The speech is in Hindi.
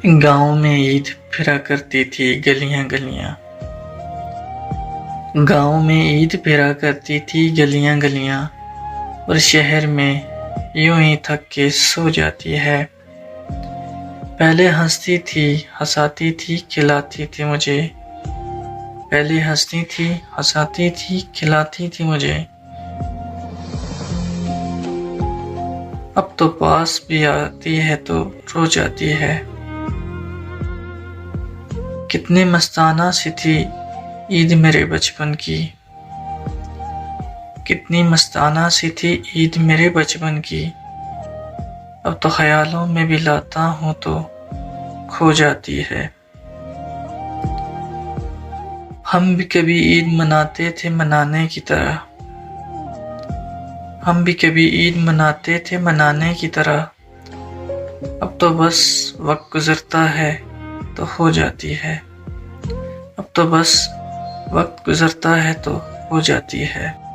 गाँव में ईद फिरा करती थी गलियां गलियां। गाँव में ईद फिरा करती थी गलियां गलियां, और शहर में यूं ही थक के सो जाती है। पहले हंसती थी, हंसाती थी, खिलाती थी मुझे। पहले हंसती थी, हंसाती थी, खिलाती थी मुझे। अब तो पास भी आती है तो रो जाती है। कितनी मस्ताना सी थी ईद मेरे बचपन की। कितनी मस्ताना सी थी ईद मेरे बचपन की। अब तो ख्यालों में भी लाता हूँ तो खो जाती है। हम भी कभी ईद मनाते थे मनाने की तरह। हम भी कभी ईद मनाते थे मनाने की तरह। अब तो बस वक्त गुजरता है तो हो जाती है। अब तो बस वक्त गुजरता है तो हो जाती है।